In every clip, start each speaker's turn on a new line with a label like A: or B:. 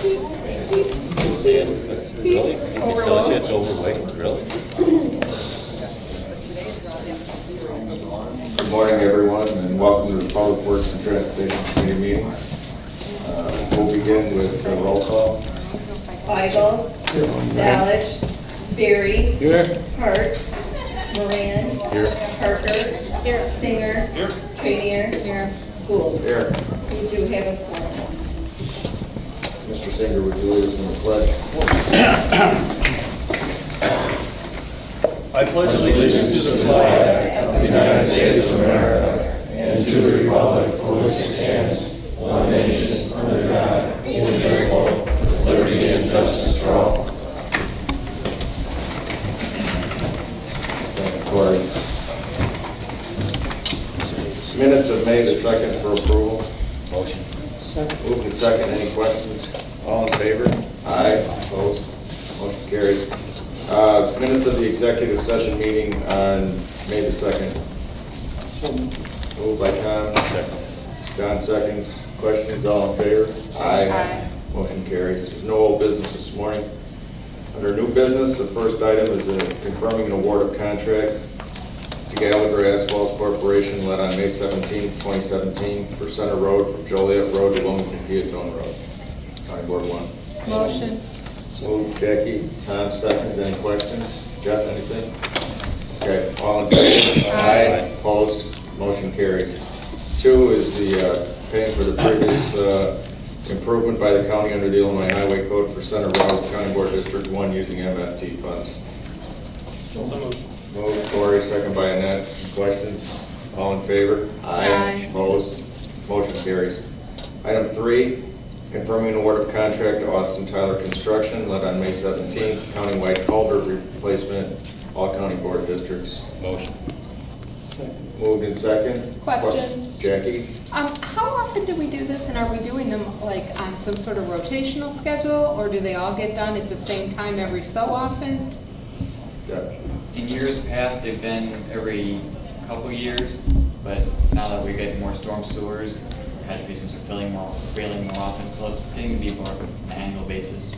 A: Thank you.
B: Really? It tells you it's overweight, really?
C: Good morning, everyone, and welcome to the Public Works and Transportation Committee meeting. We'll begin with the roll call.
D: Weigel, Ballage, Berry,
B: Here.
D: Hart, Moran,
B: Here.
D: Parker, Singer, Trainier, Gould.
C: Here.
D: We do have a quorum.
C: Mr. Singer, would you lead us in the pledge?
E: I pledge allegiance to the flag of the United States of America and to the republic for which it stands, one nation, under God, indivisible, with liberty and justice for all.
C: Thanks, Corey. Minutes of May the 2nd for approval.
B: Motion.
C: Moved and second. Any questions? All in favor? Aye. Opposed? Motion carries. Minutes of the executive session meeting on May the 2nd. Moved by Tom.
B: Second.
C: John seconds. Questions? All in favor? Aye. Motion carries. There's no old business this morning. Under new business, the first item is confirming an award of contract to Gallagher Asphalt Corporation led on May 17, 2017 for Center Road from Joliet Road to Wilmington Peatone Road. County Board 1.
D: Motion.
C: Moved, Jackie. Tom seconds. Any questions? Jeff, anything? Okay. All in favor?
B: Aye.
C: Opposed? Motion carries. 2 is the paying for the previous improvement by the county under the Illinois Highway Code for Center Road, County Board District 1 using MFT funds. Moved, Corey, second by Annette. Questions? All in favor?
D: Aye.
C: Opposed? Motion carries. Item 3, confirming an award of contract to Austin Tyler Construction led on May 17th, countywide culvert replacement, all county board districts.
B: Motion.
C: Moved in second.
A: Question.
C: Jackie?
A: How often do we do this, and are we doing them like on some sort of rotational schedule, or do they all get done at the same time every so often?
C: Jeff?
F: In years past, they've been every couple years, but now that we're getting more storm sewers, catch basins are failing more often, so it's getting to be more of an annual basis.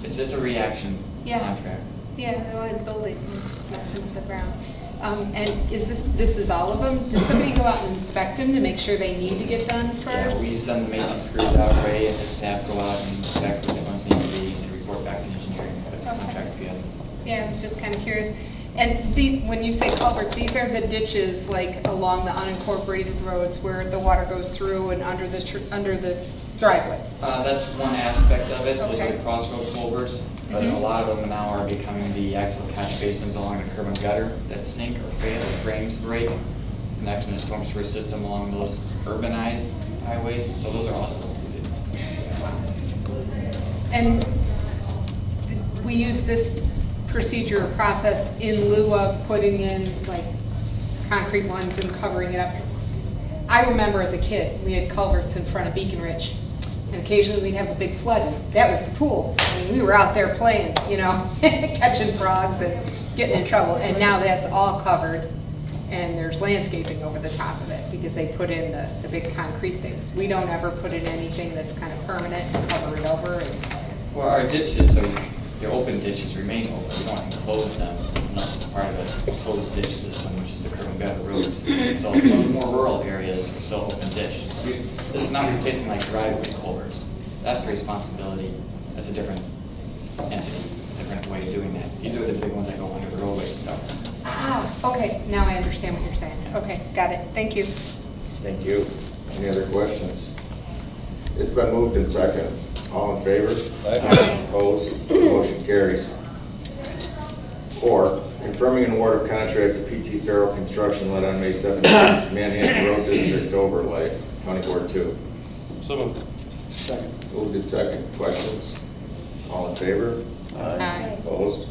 F: It's just a reaction contract.
A: Yeah, I want to build it and mess into the ground. And is this is all of them? Does somebody go out and inspect them to make sure they need to get done first?
F: Yeah, we send the maintenance crews out, Ray and his staff go out and inspect which ones need to be, and report back to engineering and put the contract together.
A: Yeah, I was just kind of curious. And when you say culvert, these are the ditches like along the unincorporated roads where the water goes through and under the driveways.
F: That's one aspect of it. Those are
A: Okay.
F: the crossroad culverts, but a lot of them now are becoming the actual catch basins along the curb and gutter that sink or fail, the frames break, connecting the storm sewer system along those urbanized highways. So those are also included.
A: And we use this procedure or process in lieu of putting in like concrete ones and covering it up. I remember as a kid, we had culverts in front of Beacon Ridge, and occasionally we'd have a big flood, and that was the pool. I mean, we were out there playing, you know, catching frogs and getting in trouble, and now that's all covered, and there's landscaping over the top of it because they put in the big concrete things. We don't ever put in anything that's kind of permanent and cover it over. And,
F: Well, our ditches, the open ditches remain open. We don't enclose them unless it's part of a closed ditch system, which is the curb and gutter roads. So those more rural areas are still open ditch. This is not replacing like driveway culverts. That's the responsibility. That's a different entity, different way of doing that. These are the big ones that go under the roadway itself.
A: okay, now I understand what you're saying. Okay, got it. Thank you.
C: Thank you. Any other questions? It's been moved in second. All in favor?
B: Aye.
C: Opposed? Motion carries. 4, confirming an award of contract to PT Farrell Construction led on May 17th, Manhattan Road District overlay, County Board 2.
E: So moved. Second.
C: Moved in second. Questions? All in favor?
A: Aye.
C: Opposed?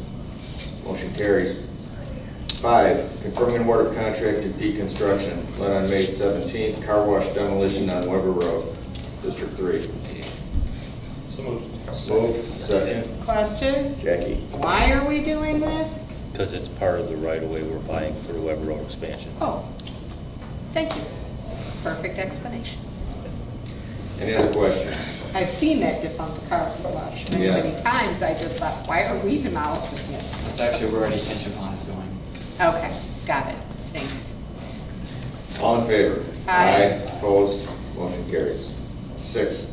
C: Motion carries. 5, confirming an award of contract to Deconstruction led on May 17th, car wash demolition on Weber Road, District 3.
E: So moved.
C: Moved. Second.
A: Question?
C: Jackie.
A: Why are we doing this?
B: Because it's part of the right-of-way we're buying for the Weber Road expansion.
A: Oh, thank you. Perfect explanation.
C: Any other questions?
A: I've seen that defunct car wash many,
C: Yes.
A: many times. I just thought, why are we demolishing it?
F: That's actually where our detention pond is going.
A: Okay, got it. Thanks.
C: All in favor?
A: Aye.
C: Opposed? Motion carries. 6,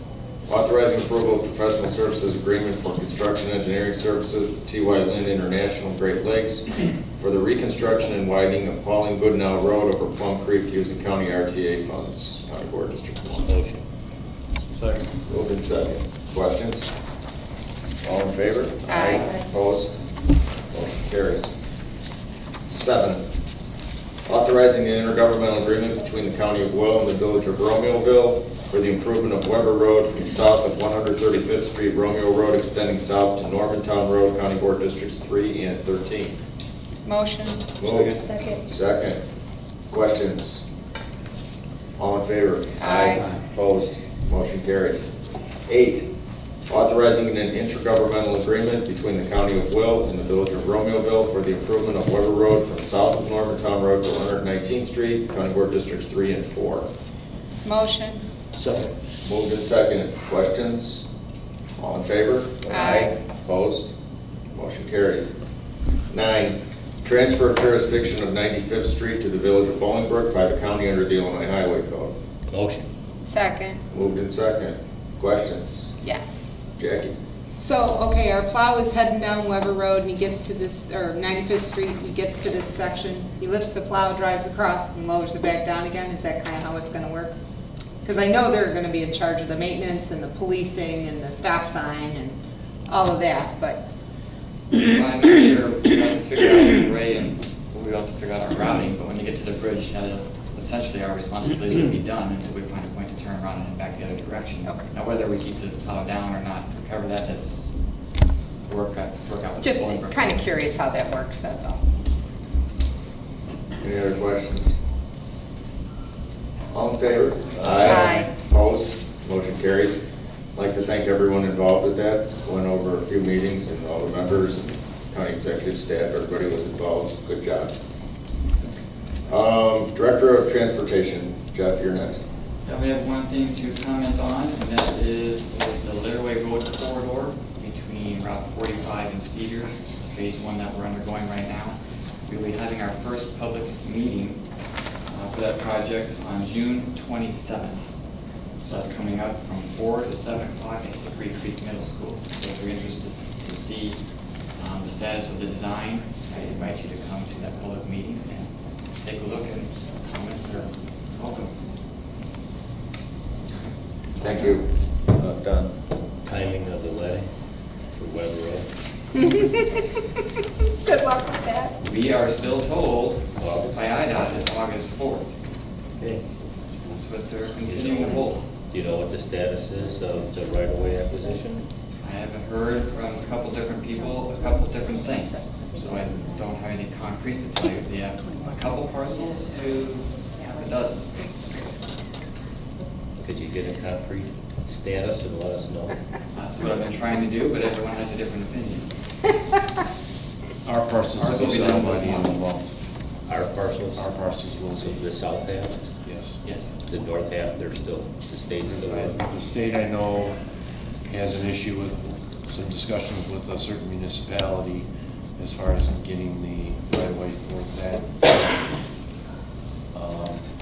C: authorizing approval of professional services agreement for construction engineering services with T.Y. Lin International Great Lakes for the reconstruction and widening of Bolingbrook Road over Plum Creek using county RTA funds. County Board District 1.
B: Motion.
C: Second. Moved in second. Questions? All in favor?
A: Aye.
C: Opposed? Motion carries. 7, authorizing an intergovernmental agreement between the County of Will and the Village of Romeoville for the improvement of Weber Road from south of 135th Street, Romeo Road, extending south to Normantown Road, County Board Districts 3 and 13.
A: Motion.
C: Moved.
D: Second.
C: Second. Questions? All in favor?
A: Aye.
C: Opposed? Motion carries. 8, authorizing an intergovernmental agreement between the County of Will and the Village of Romeoville for the improvement of Weber Road from south of Normantown Road to 119th Street, County Board Districts 3 and 4.
A: Motion.
C: Second. Moved and seconded. Questions? All in favor?
A: Aye.
C: Opposed? Motion carries. 9, transfer of jurisdiction of 95th Street to the Village of Bolingbrook by the county under the Illinois Highway Code.
B: Motion.
A: Second.
C: Moved and seconded. Questions?
A: Yes.
C: Jackie?
A: So, okay, our plow is heading down Weber Road, and he gets to this, or 95th Street, he gets to this section, he lifts the plow, drives across, and lowers it back down again. Is that kind of how it's gonna work? Because I know they're gonna be in charge of the maintenance and the policing and the stop sign and all of that, but,
F: I'm not sure, we have to figure out the array and we have to figure out our routing, but when you get to the bridge, essentially our responsibilities will be done until we find a point to turn around and head back the other direction.
A: Okay.
F: Now, whether we keep the plow down or not to cover that, that's work out with
A: just
F: the Bolingbrook.
A: kind of curious how that works, that's all.
C: Any other questions? All in favor?
A: Aye.
C: Opposed? Motion carries. I'd like to thank everyone involved with that. Went over a few meetings and all the members and county executive staff, everybody was involved. Good job. Director of Transportation, Jeff, you're next.
F: Yeah, we have one thing to comment on, and that is the Laraway Road corridor between Route 45 and Cedar, phase 1 that we're undergoing right now. We'll be having our first public meeting for that project on June 27th. So that's coming up from 4 to 7 o'clock at Hickory Creek Middle School. So if you're interested to see the status of the design, I invite you to come to that public meeting and take a look, and comments are welcome.
C: Thank you. Done.
B: Timing of the letting for Weber Road.
A: Good luck with that.
F: We are still told
B: August.
F: by IDOT it's August 4th.
B: Okay.
F: That's what they're continuing to hold.
B: Do you know what the status is of the right-of-way acquisition?
F: I haven't heard from a couple different people, a couple different things. So I don't have anything concrete to tell you. If they have a couple parcels to half a dozen.
B: Could you get a concrete status and let us know?
F: That's what I've been trying to do, but everyone has a different opinion.
G: Our parcels
F: Ours
G: will
F: will
G: be
F: be
G: done
F: done
G: by
F: this
G: the end of the
F: month.
G: month.
B: Our parcels?
G: Our parcels will
B: So
G: be,
B: the south half,
G: yes.
F: Yes.
B: the north half, they're still, the state's still working.
G: The state, I know, has an issue with some discussions with a certain municipality as far as getting the right-of-way for that.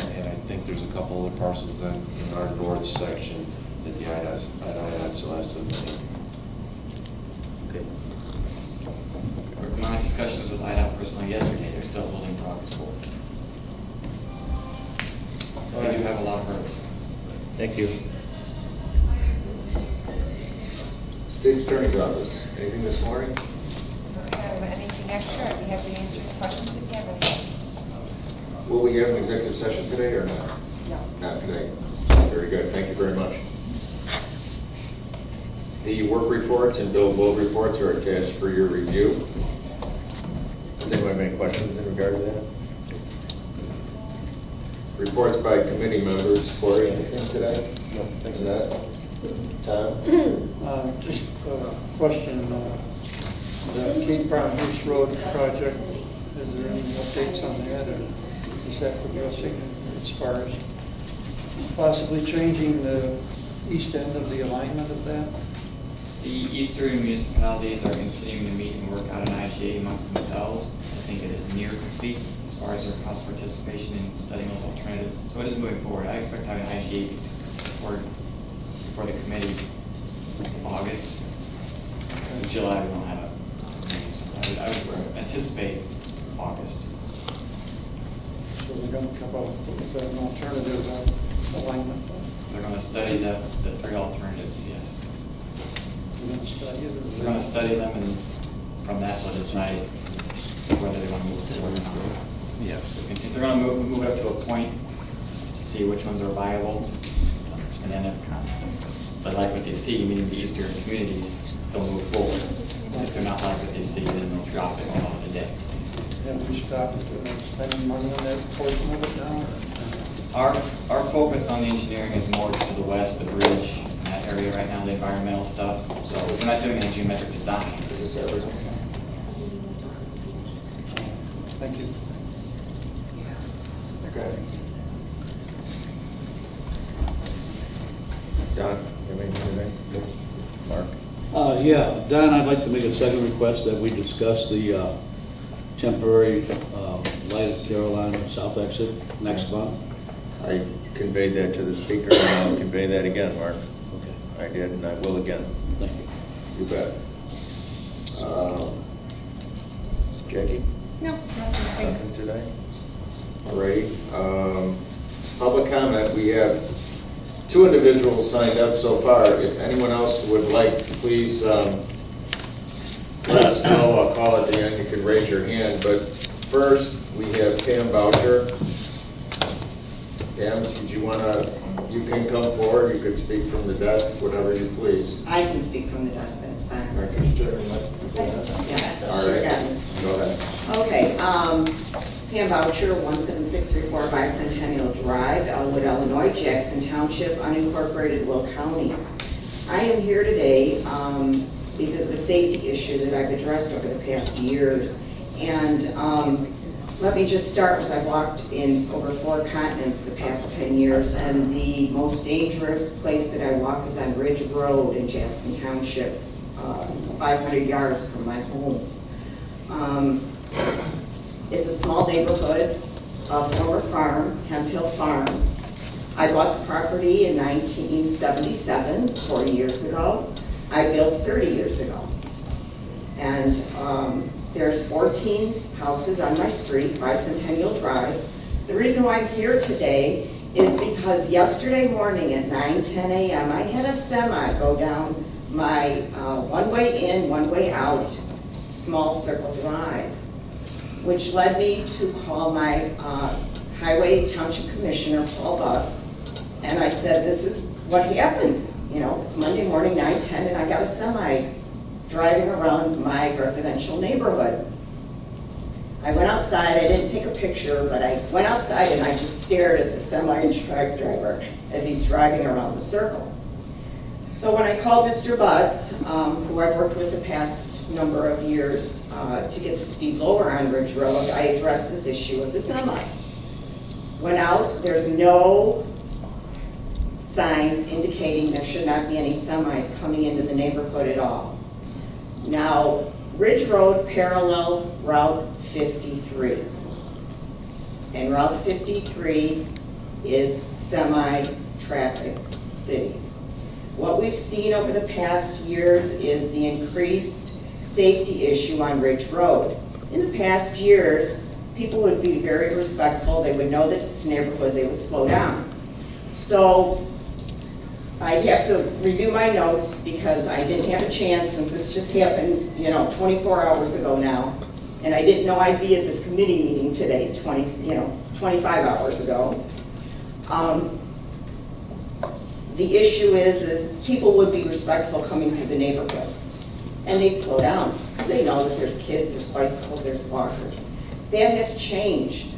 G: And I think there's a couple other parcels then in our north section that the IDOT still has to obtain.
B: Okay.
F: From my discussions with IDOT personally yesterday, they're still holding progress forward. They do have a lot of hurdles.
B: Thank you.
C: State's Attorney's Office, anything this morning?
H: Don't have anything extra, I'd be happy to answer your questions if you have any.
C: Will we have an executive session today or not?
H: No.
C: Not today. Very good, thank you very much. The work reports and billable reports are attached for your review. Does anyone have any questions in regard to that? Reports by committee members. Corey, anything today? No. Thank you. Tom?
I: Just a question, the Cape Brown Beach Road project, is there any updates on that, or is that progressing as far as possibly changing the east end of the alignment of that?
F: The eastern municipalities are continuing to meet and work out an IGA amongst themselves. I think it is near complete as far as their council participation in studying those alternatives. So it is moving forward. I expect to have an IGA before the committee in August. In July, we won't have it. I would anticipate August.
I: So they're going to come up with an alternative alignment.
F: They're going to study the three alternatives, yes.
I: They're going to study it.
F: They're going to study them, and from that, they'll decide whether they want to move forward or not.
G: Yes.
F: They're going to move it up to a point to see which ones are viable, and then if they like what they see, meaning the eastern communities, they'll move forward. If they're not like what they see, then they'll drop it and call it a day.
I: Have we stopped spending money on that portion of it now?
F: Our focus on the engineering is more to the west, the bridge, that area right now, the environmental stuff. So we're not doing any geometric design.
C: Is this everything?
I: Thank you.
C: Okay. Don, you have anything? Mark?
B: Yeah, Don, I'd like to make a second request that we discuss the temporary light of Caroline south exit next month.
C: I conveyed that to the speaker, and I'll convey that again, Mark.
B: Okay,
C: I did, and I will again.
B: thank you.
C: You bet. Jackie?
A: No, nothing, thanks.
C: Nothing today? All right. Public comment, we have 2 individuals signed up so far. If anyone else would like, please let us know. I'll call at the end. You can raise your hand. But first, we have Pam Boucher. Pam, did you want to, you can come forward. You could speak from the desk, whatever you please.
J: I can speak from the desk, that's fine.
C: All right, could you turn the mic?
J: Yeah,
C: All
J: she's
C: right.
J: got me.
C: Go ahead.
J: Okay, Pam Boucher, 17634 Bicentennial Drive, Elwood, Illinois, Jackson Township, unincorporated Will County. I am here today because of a safety issue that I've addressed over the past years. And let me just start with, I've walked in over 4 continents the past 10 years, and the most dangerous place that I walk is on Ridge Road in Jackson Township, 500 yards from my home. It's a small neighborhood, a former farm, Hemp Hill Farm. I bought the property in 1977, 40 years ago. I built 30 years ago. And there's 14 houses on my street, Bicentennial Drive. The reason why I'm here today is because yesterday morning at 9:10 a.m., I had a semi go down my one-way in, one-way out, small circle drive, which led me to call my Highway Township Commissioner, Paul Buss, and I said, this is what happened. You know, it's Monday morning, 9:10, and I got a semi driving around my residential neighborhood. I went outside, I didn't take a picture, but I went outside and I just stared at the semi-truck driver as he's driving around the circle. So when I called Mr. Buss, who I've worked with the past number of years to get the speed lower on Ridge Road, I addressed this issue of the semi. Went out, there's no signs indicating there should not be any semis coming into the neighborhood at all. Now, Ridge Road parallels Route 53. And Route 53 is semi-traffic city. What we've seen over the past years is the increased safety issue on Ridge Road. In the past years, people would be very respectful. They would know that it's a neighborhood, they would slow down. So I'd have to review my notes because I didn't have a chance, since this just happened, 24 hours ago now. And I didn't know I'd be at this committee meeting today, 25 hours ago. The issue is people would be respectful coming through the neighborhood. And they'd slow down because they know that there's kids, there's bicycles, there's walkers. That has changed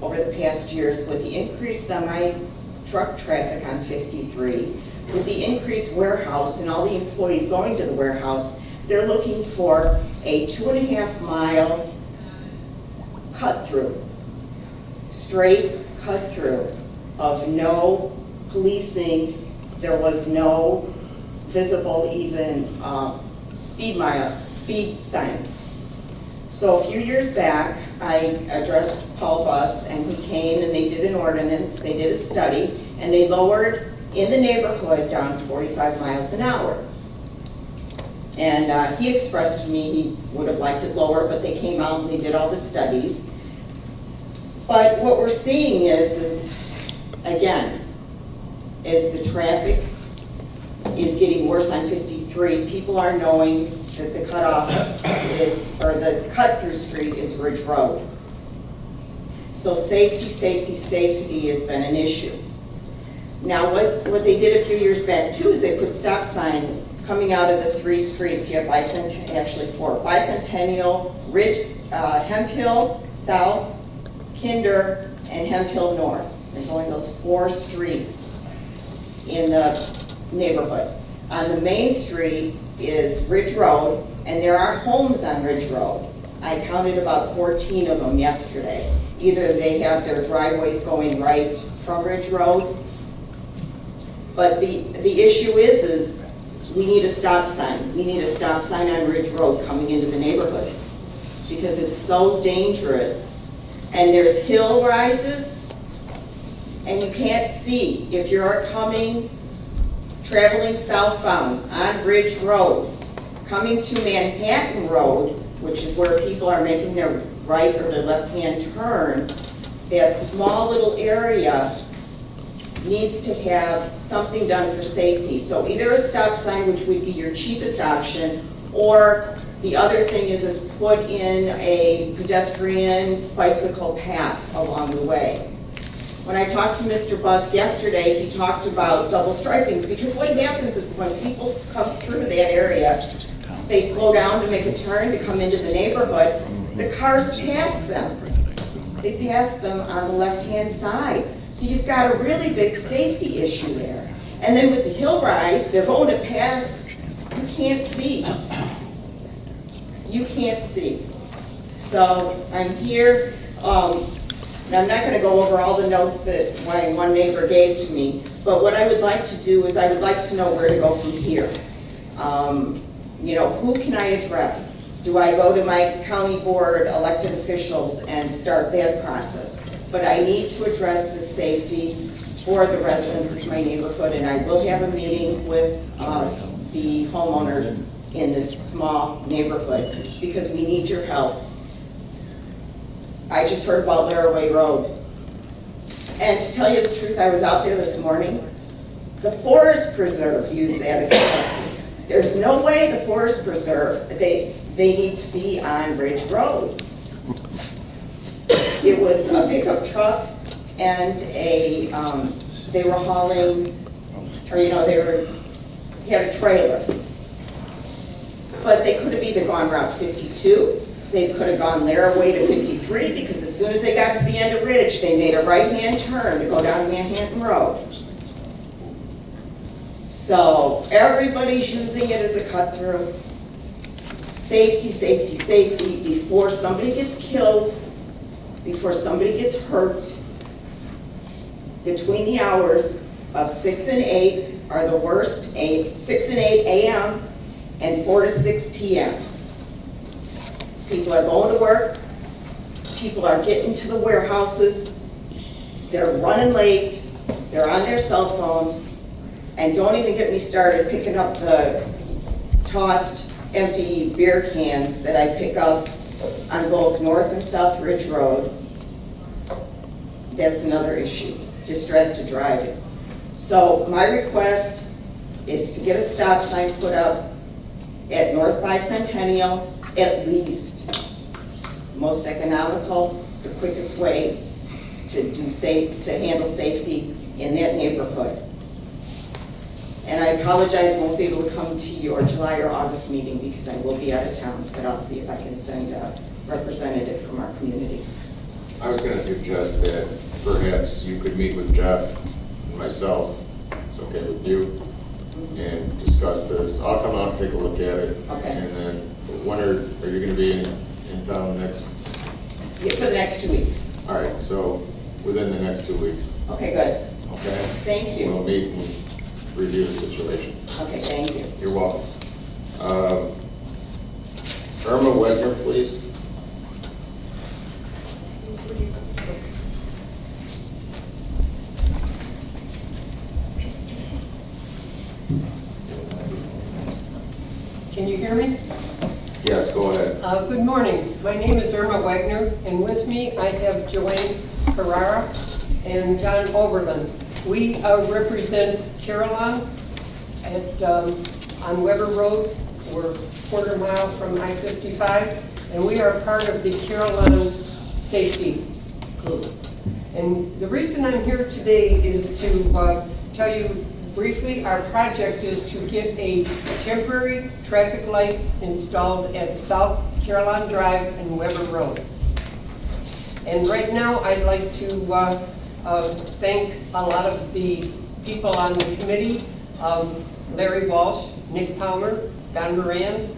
J: over the past years with the increased semi-truck traffic on 53, with the increased warehouse and all the employees going to the warehouse. They're looking for a 2.5-mile cut-through, straight cut-through of no policing There was no visible even speed signs. So a few years back, I addressed Paul Buss, and he came and they did an ordinance, they did a study, and they lowered in the neighborhood down to 45 miles an hour. And he expressed to me he would have liked it lower, but they came out and they did all the studies. But what we're seeing is again, as the traffic is getting worse on 53, people are knowing that the cutoff is, or the cut-through street is Ridge Road. So safety has been an issue. Now, what they did a few years back too is they put stop signs coming out of the 3 streets. You have actually 4, Bicentennial, Ridge, Hemp Hill South, Kinder, and Hemp Hill North. There's only those 4 streets in the neighborhood. On the main street is Ridge Road, and there are homes on Ridge Road. I counted about 14 of them yesterday. Either they have their driveways going right from Ridge Road, but the issue is we need a stop sign. We need a stop sign on Ridge Road coming into the neighborhood because it's so dangerous. And there's hill rises, and you can't see. If you're traveling southbound on Ridge Road, coming to Manhattan Road, which is where people are making their right or their left-hand turn, that small little area needs to have something done for safety. So either a stop sign, which would be your cheapest option, or the other thing is put in a pedestrian bicycle path along the way. When I talked to Mr. Buss yesterday, he talked about double striping, because what happens is when people come through that area, they slow down to make a turn to come into the neighborhood, the cars pass them. They pass them on the left-hand side. So you've got a really big safety issue there. And then with the hill rise, they're going to pass, you can't see. You can't see. So I'm here, and I'm not going to go over all the notes that my one neighbor gave to me, but what I would like to do is I would like to know where to go from here. You know, who can I address? Do I go to my county board elected officials and start that process? But I need to address the safety for the residents of my neighborhood, and I will have a meeting with the homeowners in this small neighborhood because we need your help. I just heard about Laraway Road. And to tell you the truth, I was out there this morning. The Forest Preserve used that as a There's no way the Forest Preserve, they need to be on Ridge Road. It was a pickup truck and they were hauling, or had a trailer. But they could have either gone Route 52, they could have gone Laraway to 53, because as soon as they got to the end of Ridge, they made a right-hand turn to go down Manhattan Road. So everybody's using it as a cut-through. Safety, safety, safety, before somebody gets killed, before somebody gets hurt. Between the hours of 6 and 8 are the worst, 6 and 8 a.m. and 4 to 6 p.m. People are going to work, people are getting to the warehouses, they're running late, they're on their cell phone, and don't even get me started picking up the tossed empty beer cans that I pick up on both North and South Ridge Road. That's another issue, distracted driving. So my request is to get a stop sign put up at North Bicentennial, at least. Most economical, the quickest way to handle safety in that neighborhood. And I apologize, I won't be able to come to your July or August meeting because I will be out of town, but I'll see if I can send a representative from our community.
C: I was going to suggest that perhaps you could meet with Jeff and myself, it's okay with you, and discuss this. I'll come out and take a look at it.
J: Okay.
C: And then when are you going to be in town next?
J: Yeah, for the next 2 weeks.
C: All right, so within the next 2 weeks.
J: Okay, good.
C: Okay?
J: Thank you.
C: We'll meet and review the situation.
J: Okay, thank you.
C: You're welcome. Irma Wegner, please.
K: Can you hear me?
C: Yes, go ahead.
K: Good morning. My name is Irma Wagner, and with me I have Joanne Carrara and John Oberlin. We represent Caroline at, on Weber Road. We're a quarter mile from I-55, and we are part of the Caroline Safety Group. And the reason I'm here today is to tell you briefly, our project is to get a temporary traffic light installed at South Caroline Drive and Weber Road. And right now, I'd like to thank a lot of the people on the committee, Larry Walsh, Nick Palmer, Don Moran,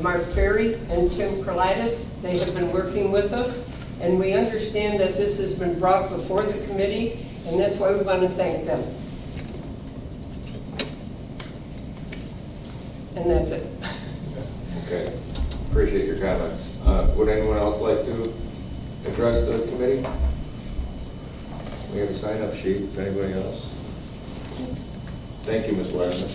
K: Mark Ferry, and Tim Krolitis. They have been working with us, and we understand that this has been brought before the committee, and that's why we want to thank them. And that's it.
C: Okay, appreciate your comments. Would anyone else like to address the committee? We have a sign-up sheet, if anybody else. Thank you, Ms. Wagner.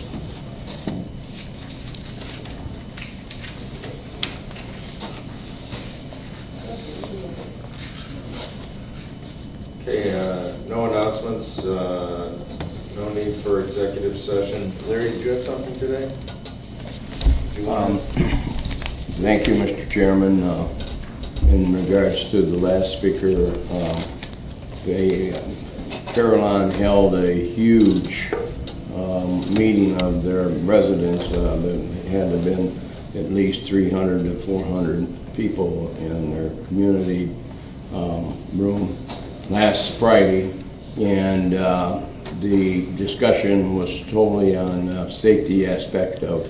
C: Okay, no announcements, no need for executive session. Larry, did you have something today?
E: Thank you, Mr. Chairman. In regards to the last speaker, Caroline held a huge meeting of their residents. There had to have been at least 300 to 400 people in their community room last Friday, and the discussion was totally on safety aspect of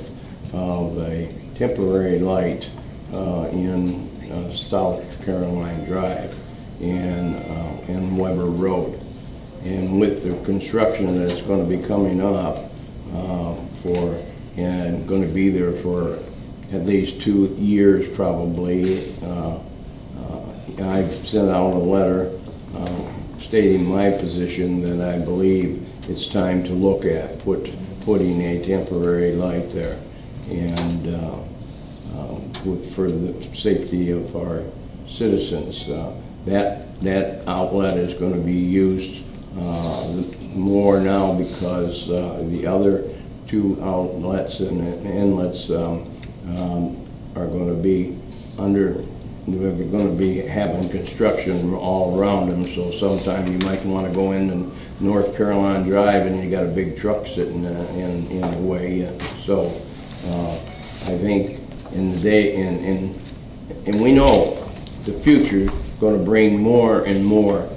E: a temporary light in South Caroline Drive and Weber Road. And with the construction that's going to be coming up and going to be there for at least 2 years probably, I've sent out a letter stating my position that I believe it's time to look at putting a temporary light there, and for the safety of our citizens. That outlet is going to be used more now because the other 2 outlets and inlets are going to be we're going to be having construction all around them, so sometime you might want to go into North Caroline Drive and you got a big truck sitting in the way. So I think in the day, and we know the future is going to bring more and more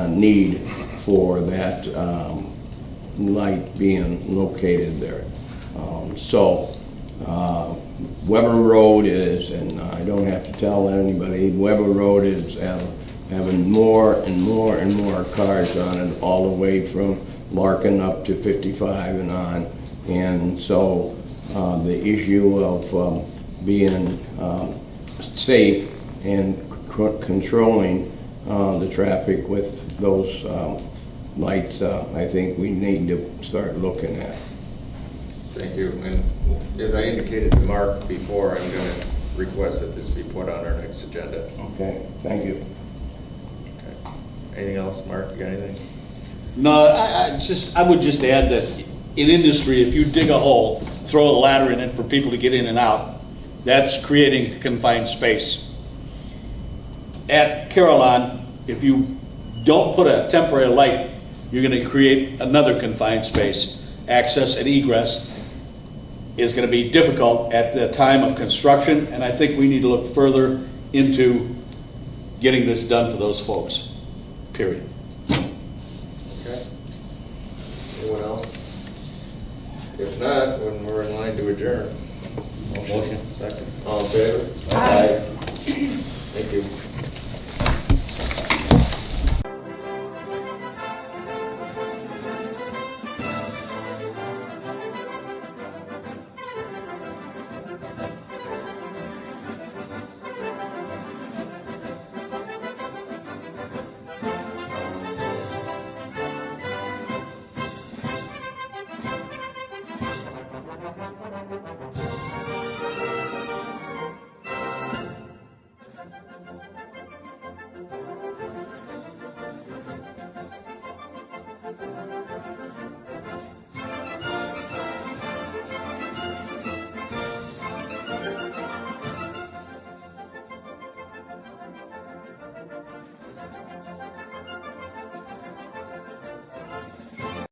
E: need for that light being located there. Weber Road is, and I don't have to tell anybody, Weber Road is having more and more and more cars on it, all the way from Larkin up to 55 and on. And so the issue of being safe and controlling the traffic with those lights, I think we need to start looking at.
C: Thank you. And as I indicated to Mark before, I'm going to request that this be put on our next agenda.
E: Okay, thank you.
C: Okay. Anything else, Mark? You got anything?
B: No, I would just add that in industry, if you dig a hole, throw a ladder in it for people to get in and out, that's creating confined space. At Caroline, if you don't put a temporary light, you're going to create another confined space. Access and egress is going to be difficult at the time of construction, and I think we need to look further into getting this done for those folks, period.
C: Okay. Anyone else? If not, then we're in line to adjourn.
G: Motion.
C: Second. All in favor?
A: Aye.
C: Thank you.